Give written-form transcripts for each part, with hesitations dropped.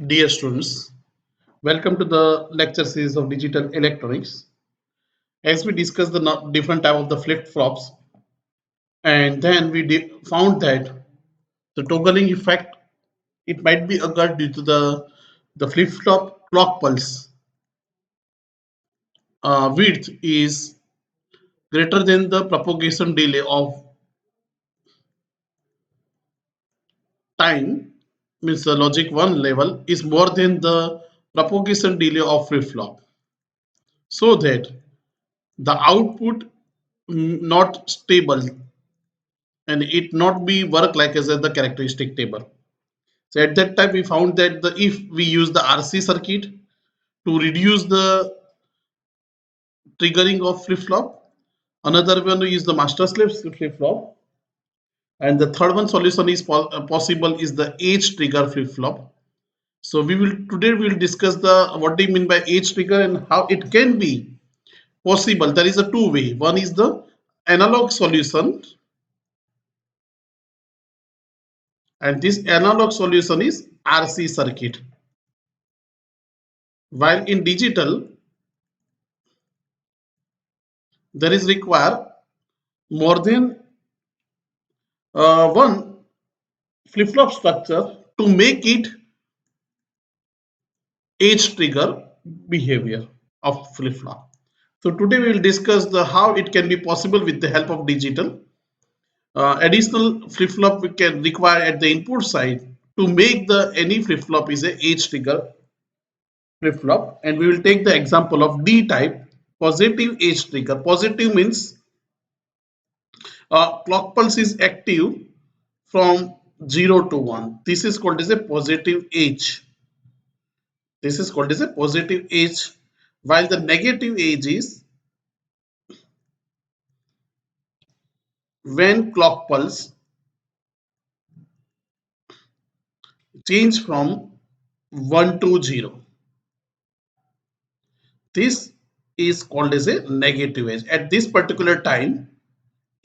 Dear students, welcome to the lecture series of digital electronics. As we discussed the different type of the flip-flops, and then we found that the toggling effect it might be occurred due to the flip-flop clock pulse width is greater than the propagation delay of time, means the logic 1 level is more than the propagation delay of flip-flop, so that the output not stable and it not be work like as the characteristic table. So at that time we found that if we use the RC circuit to reduce the triggering of flip-flop, another one is the master slave flip-flop, and the third one solution is possible is the edge trigger flip-flop. So we will discuss the what do you mean by edge trigger and how it can be possible. There is a two way. One is the analog solution, and this analog solution is RC circuit. While in digital, there is require more than one flip-flop structure to make it edge trigger behavior of flip-flop. So today we will discuss the how it can be possible with the help of digital. Additional flip-flop we can require at the input side to make the any flip-flop is a edge trigger flip-flop, and we will take the example of D type positive edge trigger. Positive means clock pulse is active from 0 to 1. This is called as a positive edge. This is called as a positive edge, while the negative edge is when clock pulse change from 1 to 0. This is called as a negative edge. At this particular time,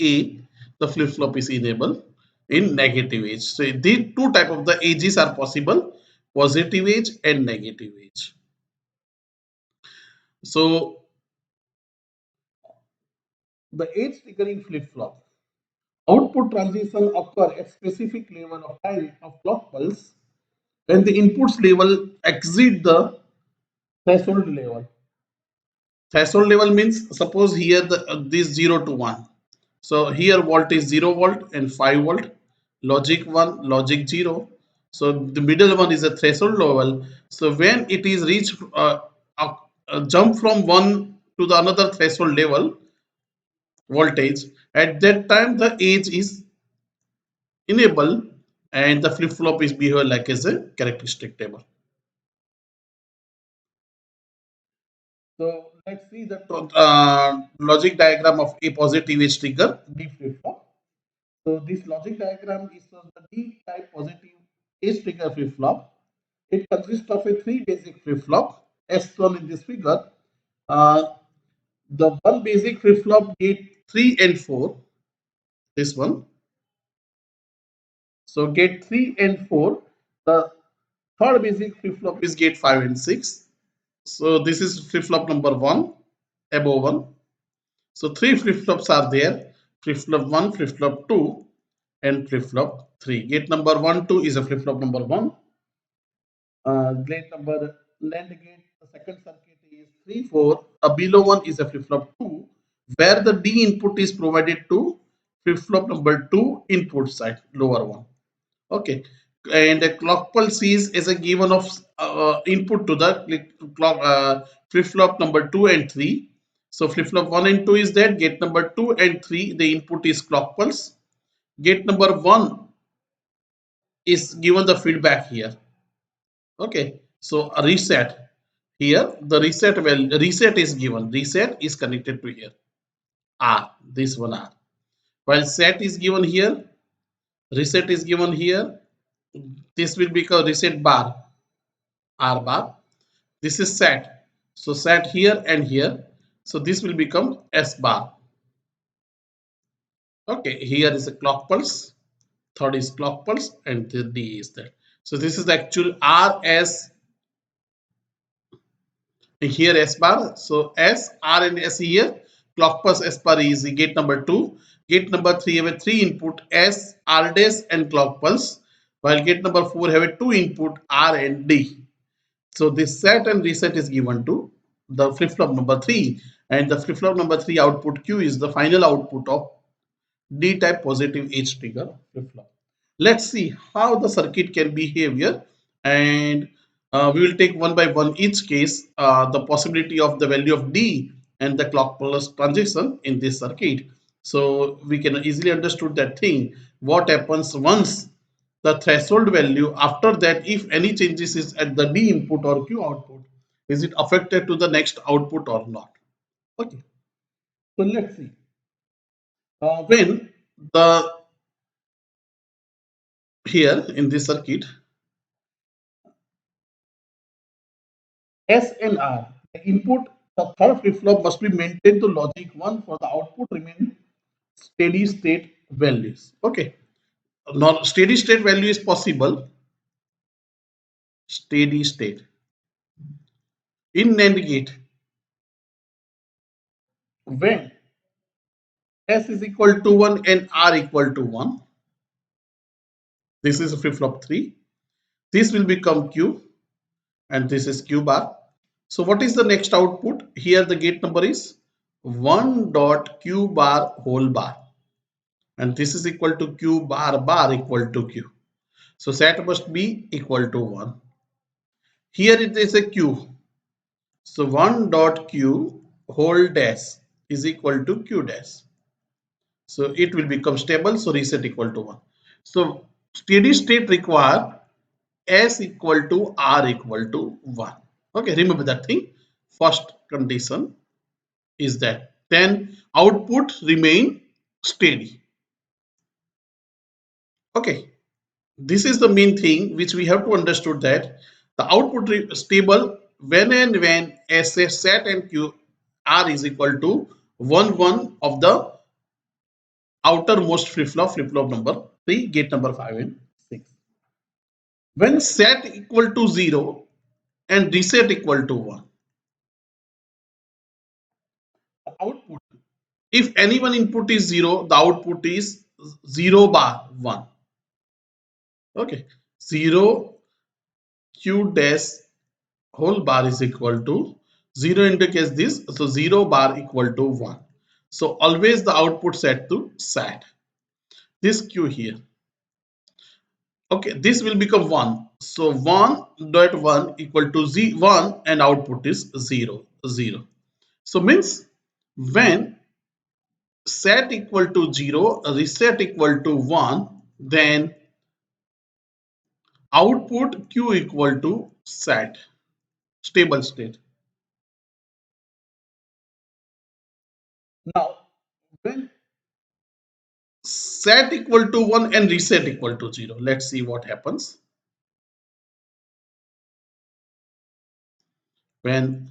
A, the flip-flop is enabled in negative edge. So these two type of the edges are possible, positive edge and negative edge. So the edge triggering flip-flop output transition occur at specific level of time of clock pulse when the inputs level exceed the threshold level. Threshold level means suppose here this 0 to 1. So here volt is 0 volt and 5 volt, logic 1, logic 0. So the middle one is a threshold level. So when it is reached jump from one to the another threshold level voltage, at that time the edge is enable and the flip-flop is behave like as a characteristic table. So let's see the logic diagram of a positive edge trigger D flip-flop. So this logic diagram is the D type positive edge trigger flip-flop. It consists of a three basic flip-flop as shown in this figure. Uh, the one basic flip-flop gate 3 and 4, this one. So gate 3 and 4, the third basic flip-flop is gate 5 and 6. So this is flip-flop number 1, above 1. So three flip-flops are there, flip-flop 1, flip-flop 2 and flip-flop 3. Gate number 1, 2 is a flip-flop number 1. Gate number NAND gate, the second circuit is 3, 4. Below 1 is a flip-flop 2, where the D input is provided to flip-flop number 2 input side, lower one. Okay, and a clock pulse is a given of input to the clock flip-flop number 2 and 3. So flip-flop 1 and 2 is that, gate number 2 and 3 the input is clock pulse. Gate number 1 is given the feedback here. Okay, so a reset here, the reset is given, reset is connected to here R, this one R, while set is given here, reset is given here. This will become reset bar, R bar. This is set. So set here and here. So this will become S bar. Okay, here is a clock pulse. Third is clock pulse and the D is there. So this is the actual RS here S bar. So S, R and S here. Clock pulse S bar is gate number 2. Gate number 3 have a 3 input S, R dash and clock pulse. While gate number 4 have a 2 input R and D. So this set and reset is given to the flip flop number 3, and the flip flop number 3 output Q is the final output of D type positive H trigger flip flop. Let's see how the circuit can behave here, and we will take one by one each case, the possibility of the value of D and the clock pulse transition in this circuit. So we can easily understood that thing what happens once the threshold value, after that if any changes is at the D input or Q output, is it affected to the next output or not. Okay, so let's see when the here in this circuit S and R, the input, the third flip flop must be maintained to logic 1 for the output remain steady state values. Okay, now steady state value is possible. Steady state in NAND gate when S is equal to 1 and R equal to 1. This is flip flop 3. This will become Q and this is Q bar. So what is the next output? Here the gate number is 1 dot Q bar whole bar, and this is equal to Q bar bar equal to Q. So set must be equal to 1. Here it is a Q. So 1 dot Q whole dash is equal to Q dash. So it will become stable. So reset equal to 1. So steady state require S equal to R equal to 1. Okay, remember that thing. First condition is that. Then output remain steady. Okay, this is the main thing which we have to understood, that the output stable when and when S A set and Q R is equal to 1 of the outermost flip flop number 3, gate number 5 and 6. When set equal to 0 and reset equal to 1, the output, if any one input is 0, the output is 0 bar 1. Okay, 0 Q dash whole bar is equal to 0 indicates this, so 0 bar equal to 1. So always the output set to SAT. This Q here. Okay, this will become 1. So 1 dot 1 equal to 1 and output is 0, 0. So means when set equal to 0, reset equal to 1, then output Q equal to SAT, stable state. Now, when set equal to 1 and reset equal to 0, let's see what happens. When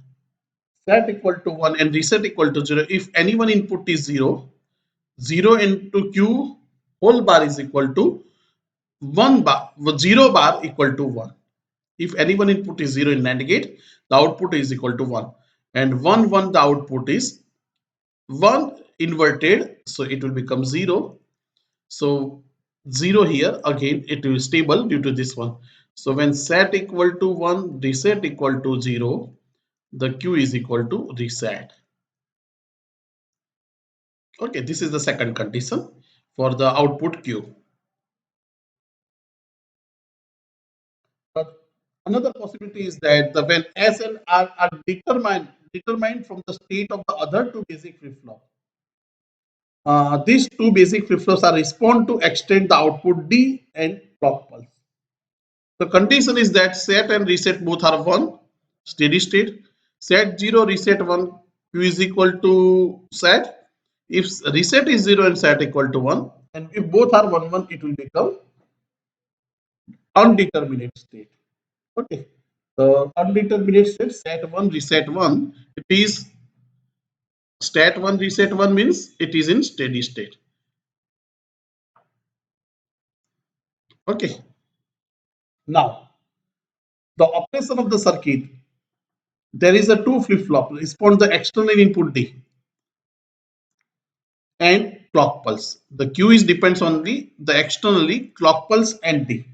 set equal to 1 and reset equal to 0, if any one input is 0, 0 into Q whole bar is equal to 1 bar, 0 bar equal to 1. If any one input is 0 in NAND gate, the output is equal to 1. And 1, 1, the output is 1 inverted, so it will become 0. So 0 here, again it will stable due to this one. So when set equal to 1, reset equal to 0, the Q is equal to reset. Okay, this is the second condition for the output Q. But another possibility is that when S and R are determined from the state of the other two basic flip flops. These two basic flip flops are respond to extend the output D and clock pulse. The condition is that set and reset both are 1, steady state. Set 0, reset 1, Q is equal to set. If reset is 0 and set equal to 1, and if both are 1, 1, it will become undeterminate state. Okay. The undeterminate state, set 1, reset 1, it is stat 1, reset 1 means it is in steady state. Okay. Now, the operation of the circuit, there is a two flip-flop respond the external input D and clock pulse. The Q is depends on the externally clock pulse and D.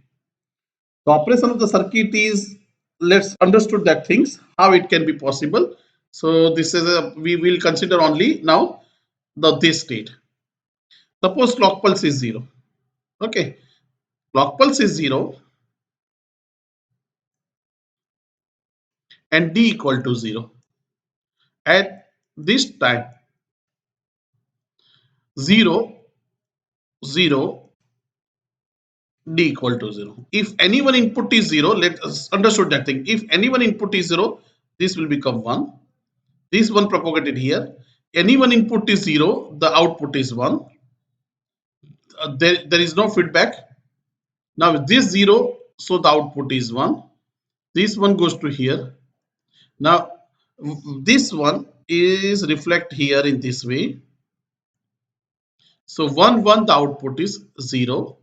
The operation of the circuit is, let's understood that things how it can be possible. So this is a, we will consider only now the this state. Suppose clock pulse is 0. Okay, clock pulse is 0 and D equal to 0. At this time 0 0 D equal to 0. If any one input is 0, let us understood that thing. If any one input is 0, this will become 1. This one propagated here. Any one input is 0, the output is 1. There is no feedback. Now this 0, so the output is 1. This one goes to here. Now this one is reflect here in this way. So 1 1, the output is 0,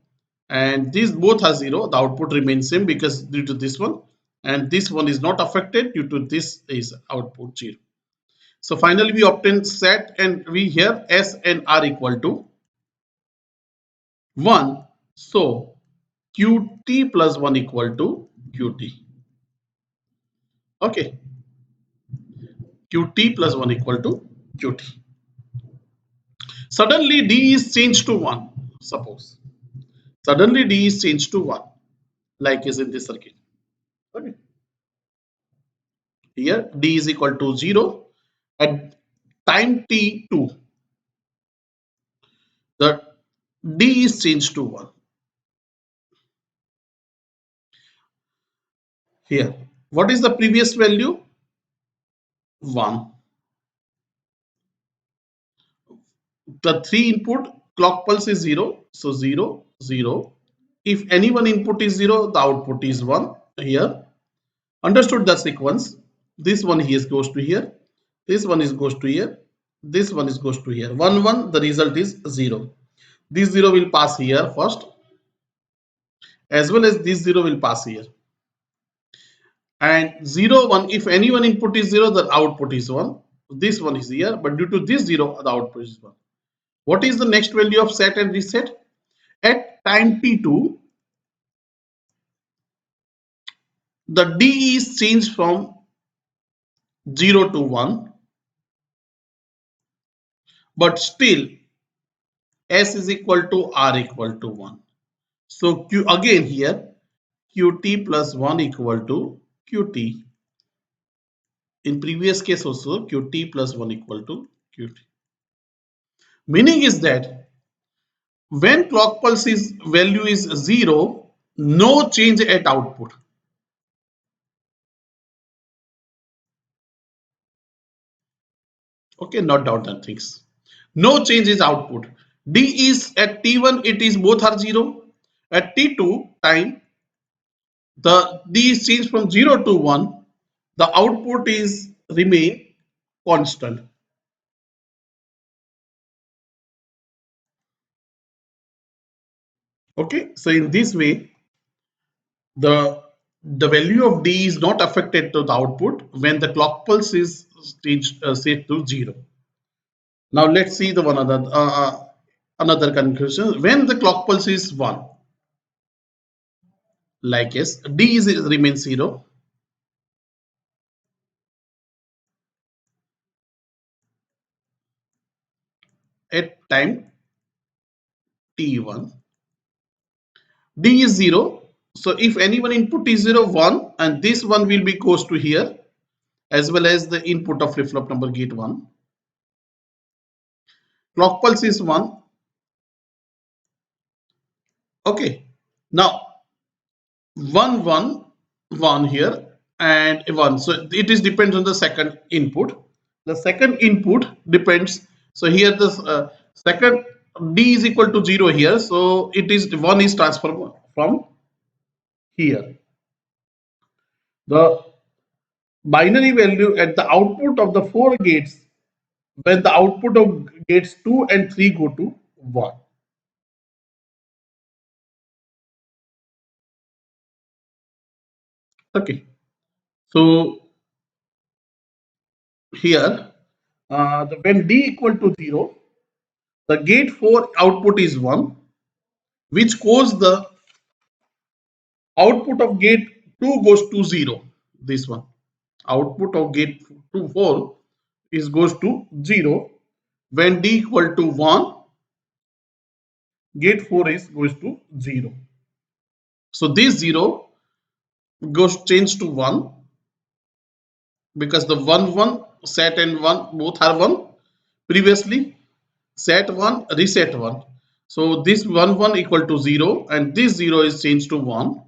and these both are 0, the output remains same because due to this one, and this one is not affected due to this is output 0. So finally we obtain set, and we here S and R equal to 1. So Qt plus 1 equal to Qt. Okay, Qt plus 1 equal to Qt. Suddenly D is changed to 1. Suppose suddenly D is changed to 1, like is in this circuit. Okay. Here D is equal to 0 at time t2. The D is changed to 1. Here, what is the previous value? 1. The 3 input clock pulse is 0. So 0, 0. If any one input is 0, the output is 1. Here, understood the sequence. This one here goes to here. This one is goes to here. This one is goes to here. 1, 1, the result is 0. This 0 will pass here first, as well as this 0 will pass here. And 0 1, if any one input is 0, the output is 1. This one is here, but due to this 0, the output is 1. What is the next value of set and reset? At time t2, the D is changed from 0 to 1, but still S is equal to R equal to 1. So Q again here, Qt plus 1 equal to Qt. In previous case also, Qt plus 1 equal to Qt. Meaning is that when clock pulse is value is 0, no change at output. Okay, not doubt that things. No change is output. D is at T1, it is both are 0. At T2 time, the D is changed from 0 to 1. The output is remain constant. Okay, so in this way, the the value of D is not affected to the output when the clock pulse is changed set to 0. Now let's see the one another conclusion. When the clock pulse is 1, like yes, D is remains 0. At time t1, D is 0. So if any one input is 0 1, and this one will be goes to here, as well as the input of flip flop number gate 1. Clock pulse is 1. Okay, now 1 1 1 here and 1, so it is depends on the second input. The second input depends, so here this second D is equal to 0 here, so it is 1 is transferred from here. The binary value at the output of the 4 gates, when the output of gates 2 and 3 go to 1. Okay, so here when D equal to 0, the gate 4 output is 1, which cause the output of gate 2 goes to 0. This one, output of gate 2 4 is goes to 0. When D equal to 1, gate 4 is goes to 0. So this 0 goes change to 1 because the 1 1 set and 1 both are 1. Previously set 1 reset 1. So this 1 1 equal to 0 and this 0 is changed to 1.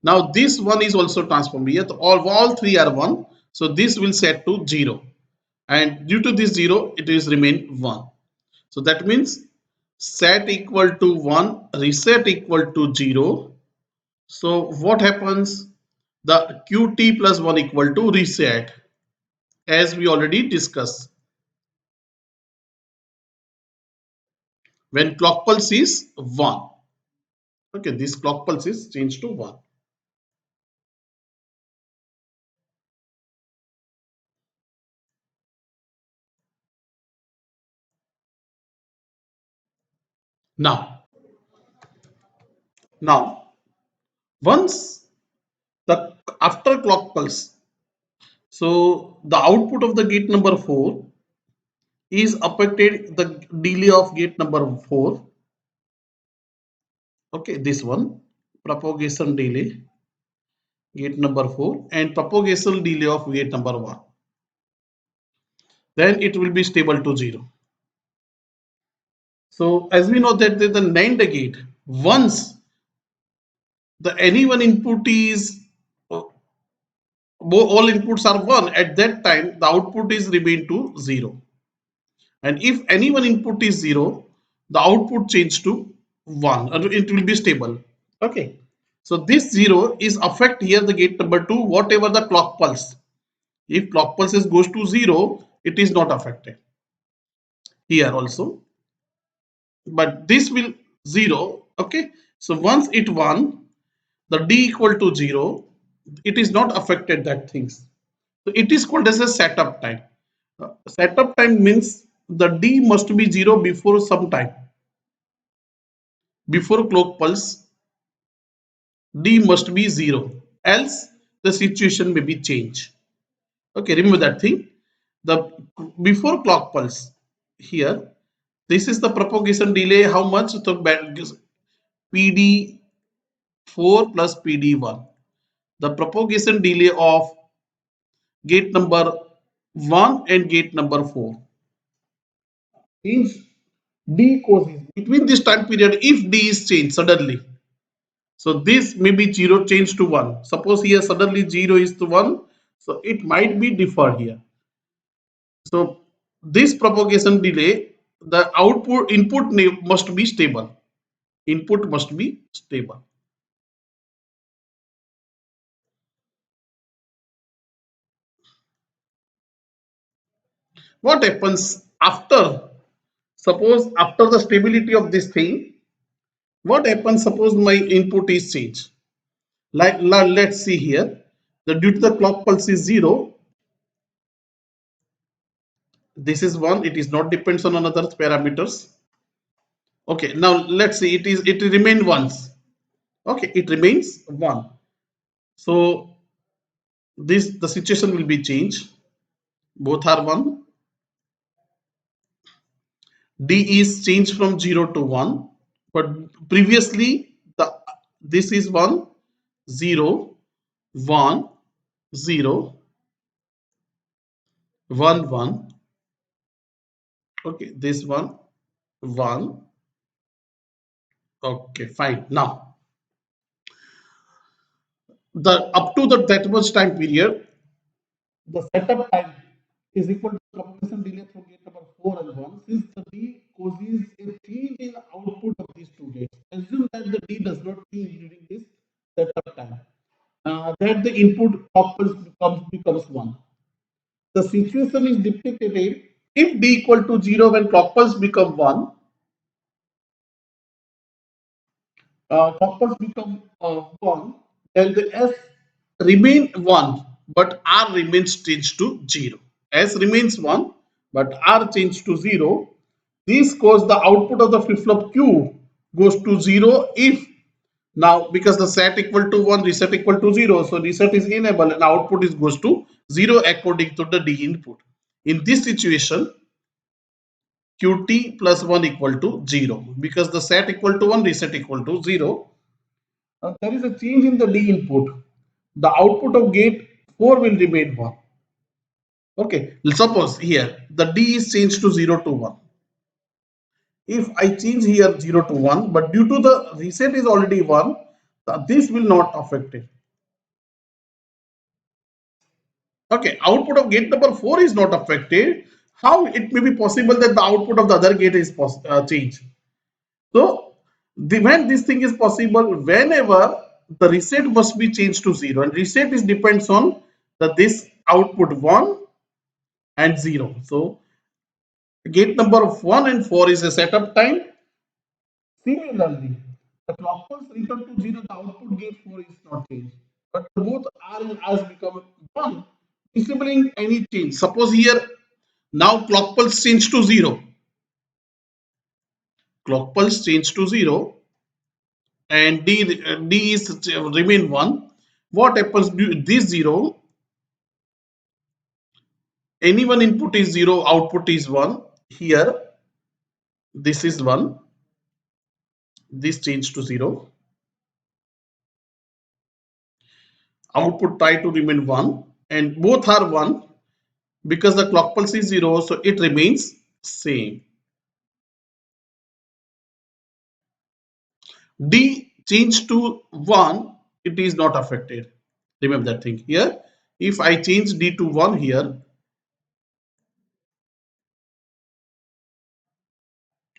Now this 1 is also transformed here. All three are 1. So this will set to 0. And due to this 0, it is remain 1. So that means set equal to 1, reset equal to 0. So what happens? The qt plus 1 equal to reset, as we already discussed. When clock pulse is 1. Okay, this clock pulse is changed to 1. Now, now once the after clock pulse, so the output of the gate number 4 is affected the delay of gate number 4. Okay, this one propagation delay gate number 4 and propagation delay of gate number 1. Then it will be stable to 0. So as we know that the NAND gate, once the any one input is all inputs are 1, at that time the output is remain to 0. And if any one input is 0, the output change to 1 and it will be stable. Okay. So this 0 is affect here the gate number 2 whatever the clock pulse. If clock pulses goes to 0, it is not affected here also. But this will 0. Okay. So once it 1, the D equal to 0, it is not affected that things. So it is called as a setup time. Setup time means the D must be 0 before some time. Before clock pulse, D must be 0. Else the situation may be changed. Okay, remember that thing. The before clock pulse here, this is the propagation delay. How much? So PD4 plus PD1. The propagation delay of gate number 1 and gate number 4 means D causes between this time period if D is changed suddenly. So this may be 0 changed to 1. Suppose here suddenly 0 is to 1. So it might be deferred here. So this propagation delay, the output input must be stable. Input must be stable. What happens after? Suppose after the stability of this thing, what happens? Suppose my input is changed. Like let's see here. The due to the clock pulse is 0. This is 1. It is not depends on another parameters. Okay. Now let's see. It remain once. Okay. It remains 1. So this the situation will be changed. Both are 1. D is changed from 0 to 1. But previously the this is 1, 0, 1, 0, 1, 1. Okay, this one 1. Okay, fine. Now the up to the that much time period, the setup time is equal to propagation delay from gate number 4 and 1. Since the D causes a change in output of these two gates, assume that the D does not change during this setup time. That the input pulse becomes 1. The situation is depicted if D equal to 0 when clock pulse become 1, clock pulse become 1, then the S remain 1 but R remains changed to 0. S remains 1 but R changed to 0. This cause the output of the flip-flop Q goes to 0 if now because the set equal to 1 reset equal to 0, so reset is enabled and output is goes to 0 according to the D input. In this situation Qt plus 1 equal to 0 because the set equal to 1 reset equal to 0. There is a change in the D input. The output of gate 4 will remain 1. Okay, suppose here the D is changed to 0 to 1. If I change here 0 to 1, but due to the reset is already 1, this will not affect it. Okay, output of gate number 4 is not affected. How it may be possible that the output of the other gate is changed? So, when this thing is possible, whenever the reset must be changed to 0, and reset is depends on this output 1 and 0. So, gate number 1 and 4 is a setup time. Similarly, the clock pulse return to 0, the output gate 4 is not changed. But both R and S become 1, disabling any change. Suppose here now clock pulse change to 0. Clock pulse change to 0 and D is remain 1. What happens? This 0, any one input is 0, output is 1. Here, this is 1. This change to 0. Output try to remain 1 and both are 1 because the clock pulse is 0, so it remains same. D change to 1, it is not affected. Remember that thing here. If I change D to 1 here,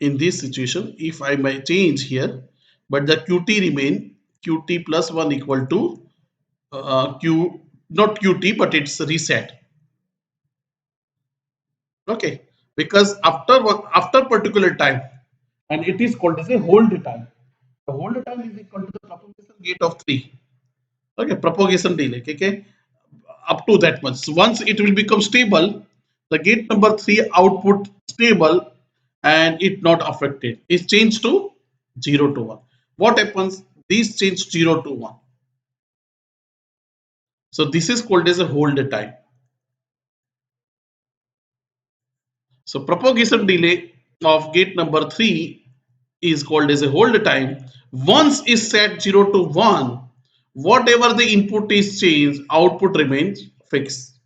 in this situation, if I may change here, but the Qt remain Qt plus 1 equal to Q, not Qt, but it's reset. Okay, because after particular time, and it is called as a hold time. The hold time is equal to the propagation gate of 3. Okay, propagation delay. Okay, up to that much. So once it will become stable, the gate number 3 output stable and it not affected. It's changed to 0 to 1. What happens? These change 0 to 1. So this is called as a hold time. So propagation delay of gate number 3 is called as a hold time. Once is set 0 to 1, whatever the input is changed, output remains fixed.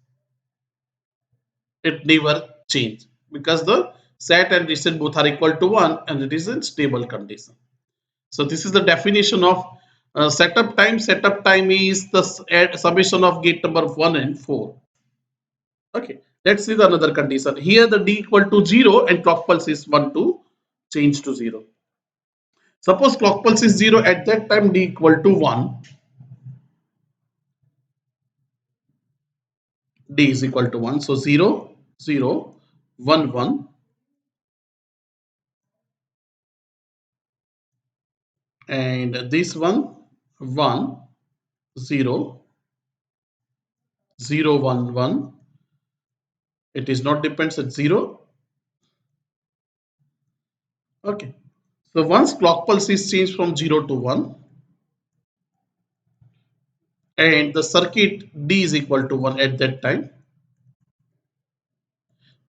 It never change because the set and reset both are equal to 1 and it is in stable condition. So this is the definition of setup time. Setup time is the summation of gate number 1 and 4. Okay, let's see the another condition. Here the D equal to 0 and clock pulse is 1 to change to 0. Suppose clock pulse is 0, at that time D equal to 1. D is equal to 1. So 0, 0, 1, 1. And this one 1, 0, 0, 1, 1. It is not depends at 0. Okay. So once clock pulse is changed from 0 to 1 and the circuit D is equal to 1 at that time,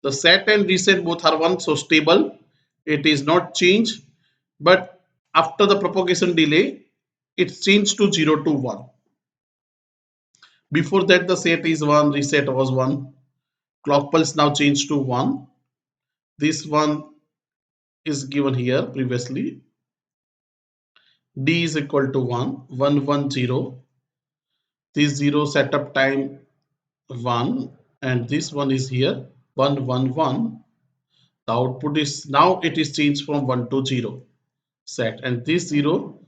the set and reset both are 1, so stable. It is not changed, but after the propagation delay, it's changed to 0 to 1. Before that, the set is 1, reset was 1. Clock pulse now changed to 1. This one is given here previously. D is equal to 1, 1, 1, 0. This 0 setup time 1 and this one is here 1, 1, 1. The output is now it is changed from 1 to 0 set and this 0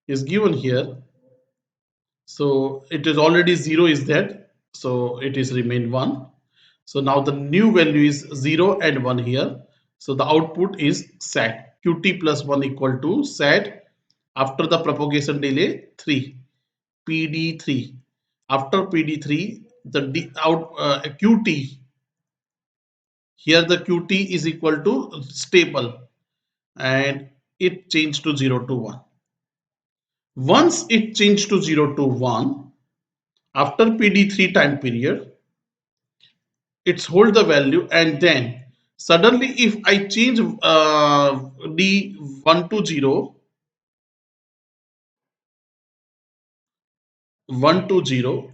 is given here. So it is already 0 is that, so it is remain 1. So now the new value is 0 and 1 here. So the output is set Qt plus 1 equal to set after the propagation delay 3 PD3 After PD3, the QT, here the QT is equal to stable, and it changed to 0 to 1. Once it changed to 0 to 1, after PD3 time period, it's hold the value, and then suddenly if I change D1 to 0, 1 to 0,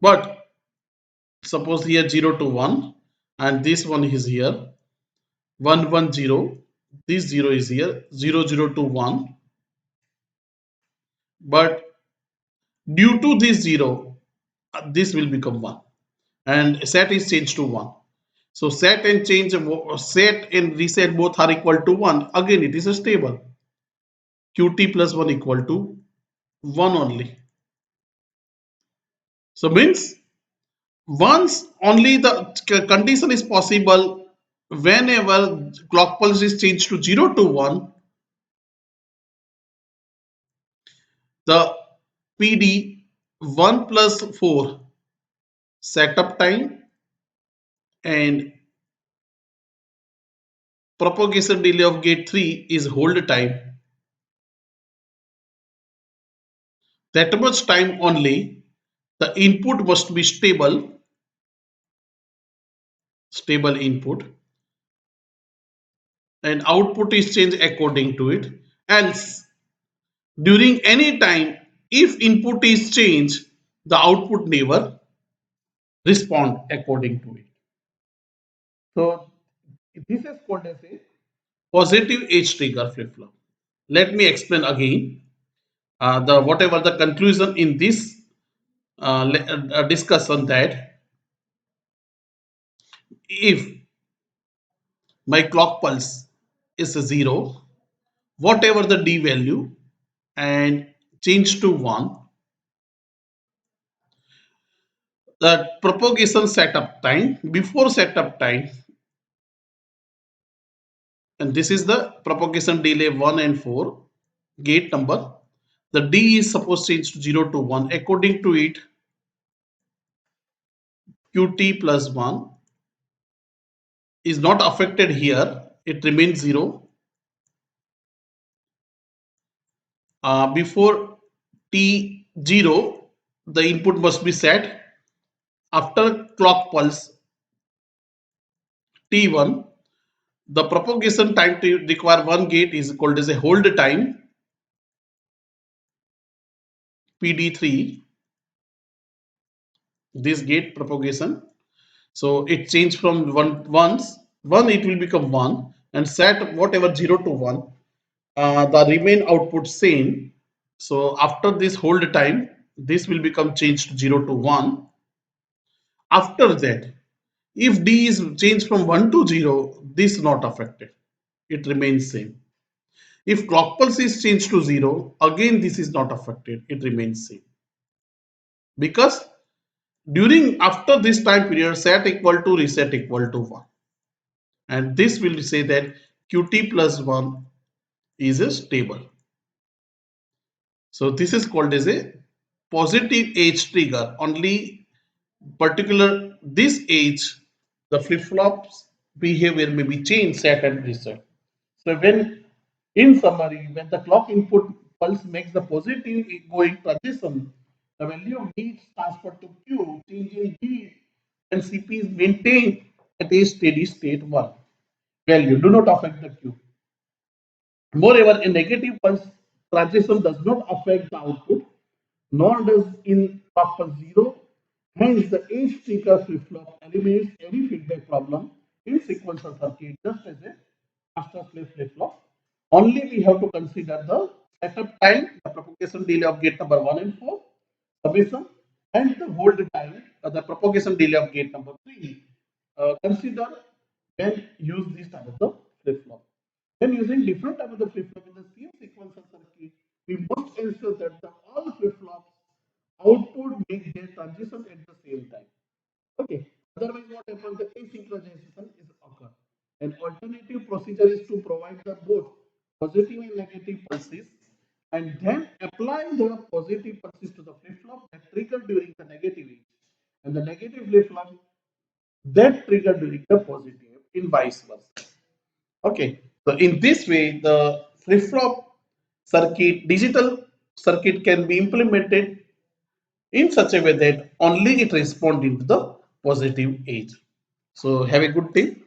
but suppose here 0 to 1, and this one is here 1 1 0, this 0 is here 0 0 to 1, but due to this 0, this will become 1, and set is changed to 1. So set and change, set and reset both are equal to 1. Again, it is a stable. Qt plus 1 equal to 1 only. So means once only the condition is possible whenever clock pulse is changed to 0 to 1, the PD 1 plus 4 setup time and propagation delay of gate 3 is hold time. That much time only the input must be stable input, and output is changed according to it. Else during any time if input is changed, the output never respond according to it. So this is called as a positive edge trigger flip flop. Let me explain again. The whatever the conclusion in this discussion, that if my clock pulse is a 0, whatever the D value, and change to 1, the propagation setup time, before setup time, and this is the propagation delay 1 and 4, gate number, the D is supposed to change to 0 to 1. According to it, Qt plus 1 is not affected here, it remains 0. Before T0, the input must be set. After clock pulse T1, the propagation time to require one gate is called as a hold time, PD3, this gate propagation. So it changed from one it will become 1, and set whatever 0 to 1, the remain output same. So after this hold time, this will become changed to 0 to 1. After that, if D is changed from 1 to 0, this not affected, it remains same. If clock pulse is changed to 0, again this is not affected, it remains same. Because during after this time period, set equal to reset equal to 1. And this will say that Qt plus 1 is a stable. So this is called as a positive edge trigger. Only particular this age, the flip-flops behavior may be changed, set and reset. So when, in summary, when the clock input pulse makes the positive going transition, the value of D is transferred to Q, changing D and CP is maintained at a steady state 1 value, do not affect the Q. Moreover, a negative pulse transition does not affect the output, nor does in proper 0. Hence, the edge trigger flip-flop eliminates any feedback problem in sequential circuit, just as a master slave flip-flop. Only we have to consider the setup time, the propagation delay of gate number 1 and 4, summation, and the hold time, the propagation delay of gate number 3. Consider when use this type of the flip-flop. When using different type of the flip-flop in the same sequential circuit, we must ensure that the all flip-flops output make their transition at the same time. Okay. Otherwise, what happens? The asynchronization is occur. An alternative procedure is to provide the both positive and negative pulses, and then apply time the positive passes to the flip-flop that triggered during the negative edge, and the negative flip-flop that triggered during the positive in vice versa. Okay, so in this way, the flip-flop circuit, digital circuit can be implemented in such a way that only it responds into the positive edge. So have a good day.